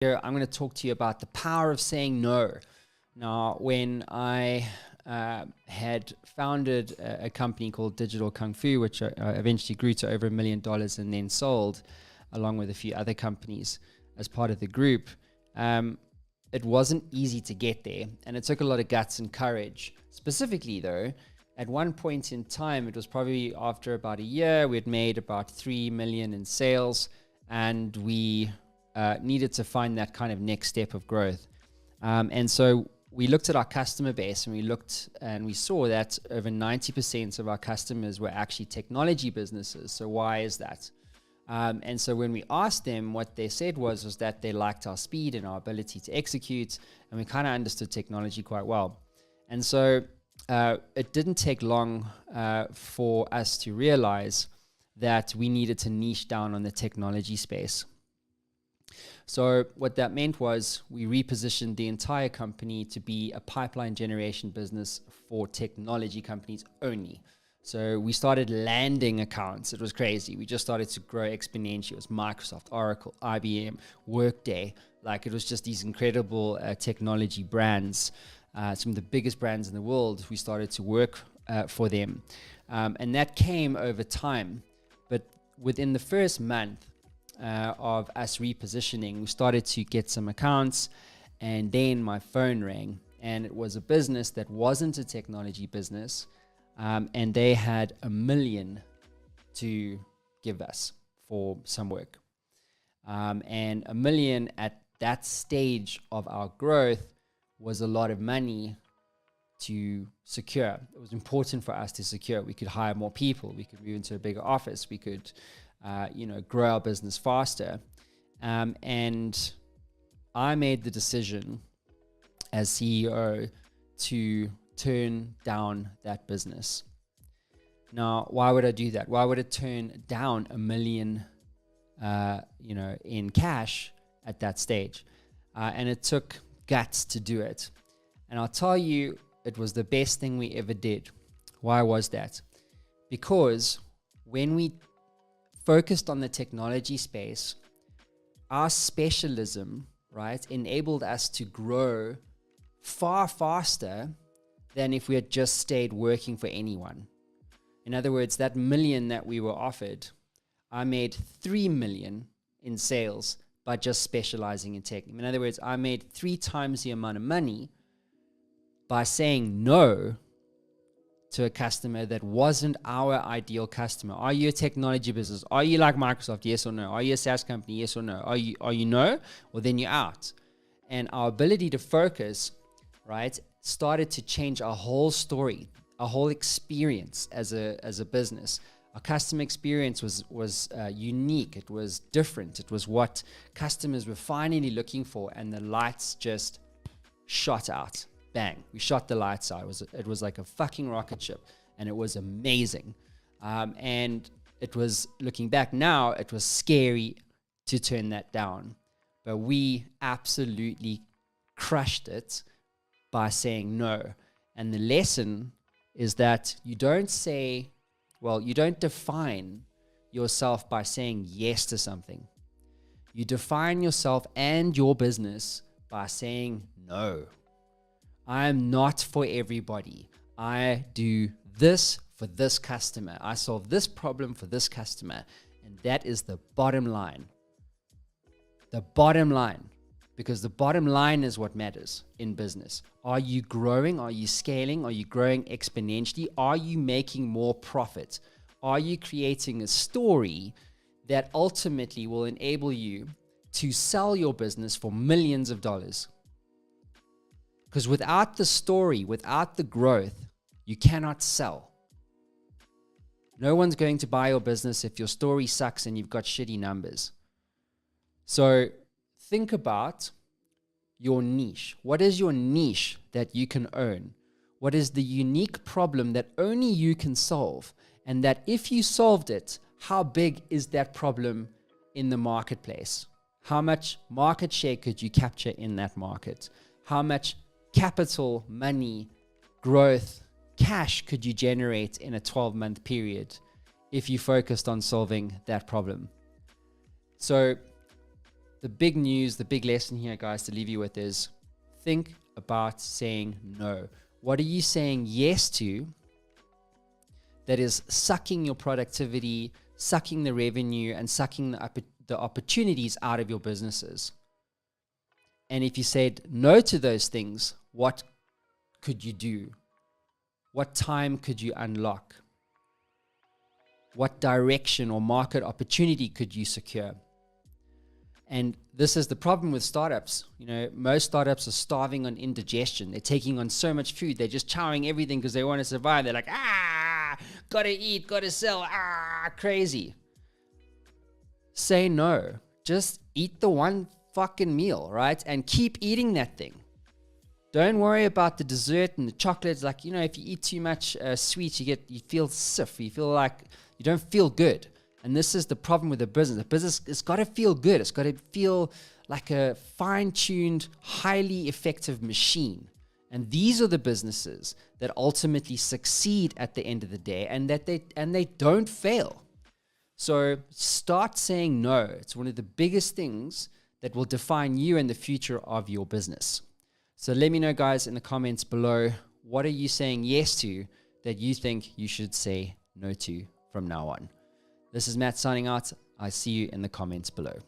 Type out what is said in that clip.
Here, I'm going to talk to you about the power of saying no. Now, when I had founded a company called Digital Kung Fu, which eventually grew to over $1 million and then sold, along with a few other companies as part of the group, it wasn't easy to get there. And it took a lot of guts and courage. Specifically, though, at one point in time, it was probably after about a year, we had made about 3 million in sales, and we needed to find that kind of next step of growth. And so we looked at our customer base, and we looked and we saw that over 90% of our customers were actually technology businesses. So why is that? And so when we asked them, what they said was that they liked our speed and our ability to execute, and we kind of understood technology quite well. And so it didn't take long for us to realize that we needed to niche down on the technology space. So what that meant was we repositioned the entire company to be a pipeline generation business for technology companies only. So we started landing accounts. It was crazy. We just started to grow exponentially. It was Microsoft, Oracle, IBM, Workday. Like, it was just these incredible technology brands, some of the biggest brands in the world. We started to work for them. And that came over time. But within the first month of us repositioning, we started to get some accounts, and then my phone rang, and it was a business that wasn't a technology business. And they had $1 million to give us for some work. And $1 million at that stage of our growth was a lot of money to secure. It was important for us to secure. We could hire more people. We could move into a bigger office. We could, grow our business faster. And I made the decision as CEO to turn down that business. Now, why would I do that? Why would I turn down $1 million, in cash at that stage? And it took guts to do it. And I'll tell you, it was the best thing we ever did. Why was that? Because when we focused on the technology space, our specialism, right, enabled us to grow far faster than if we had just stayed working for anyone. In other words, that $1 million that we were offered, I made 3 million in sales by just specializing in tech. In other words, I made 3 times the amount of money by saying no to a customer that wasn't our ideal customer. Are you a technology business? Are you like Microsoft? Yes or no? Are you a SaaS company? Yes or no? Are you no? Well, then you're out. And our ability to focus, right, started to change our whole story, our whole experience as a business. Our customer experience was unique. It was different. It was what customers were finally looking for, and the lights just shot out. Bang! We shot the lights out. It was like a fucking rocket ship, and it was amazing. And it was, looking back now, it was scary to turn that down, but we absolutely crushed it by saying no. And the lesson is that you don't define yourself by saying yes to something. You define yourself and your business by saying no. I am not for everybody. I do this for this customer. I solve this problem for this customer. And that is the bottom line. The bottom line. Because the bottom line is what matters in business. Are you growing? Are you scaling? Are you growing exponentially? Are you making more profit? Are you creating a story that ultimately will enable you to sell your business for millions of dollars? Because without the story, without the growth, you cannot sell. No one's going to buy your business if your story sucks and you've got shitty numbers. So think about your niche. What is your niche that you can own? What is the unique problem that only you can solve? And that if you solved it, how big is that problem in the marketplace? How much market share could you capture in that market? How much capital, money, growth, cash could you generate in a 12-month period if you focused on solving that problem? So the big news, the big lesson here, guys, to leave you with is think about saying no. What are you saying yes to that is sucking your productivity, sucking the revenue, and sucking the opportunities out of your businesses? And if you said no to those things, what could you do? What time could you unlock? What direction or market opportunity could you secure? And this is the problem with startups. You know, most startups are starving on indigestion. They're taking on so much food. They're just chowing everything because they want to survive. They're like, gotta eat, gotta sell, crazy. Say no. Just eat the one fucking meal, right? And keep eating that thing. Don't worry about the dessert and the chocolates. Like, you know, if you eat too much sweets, you feel stiff. You feel like you don't feel good. And this is the problem with a business. A business, it's got to feel good. It's got to feel like a fine-tuned, highly effective machine. And these are the businesses that ultimately succeed at the end of the day, and they don't fail. So start saying no. It's one of the biggest things that will define you and the future of your business. So let me know, guys, in the comments below, what are you saying yes to that you think you should say no to from now on? This is Matt signing out. I see you in the comments below.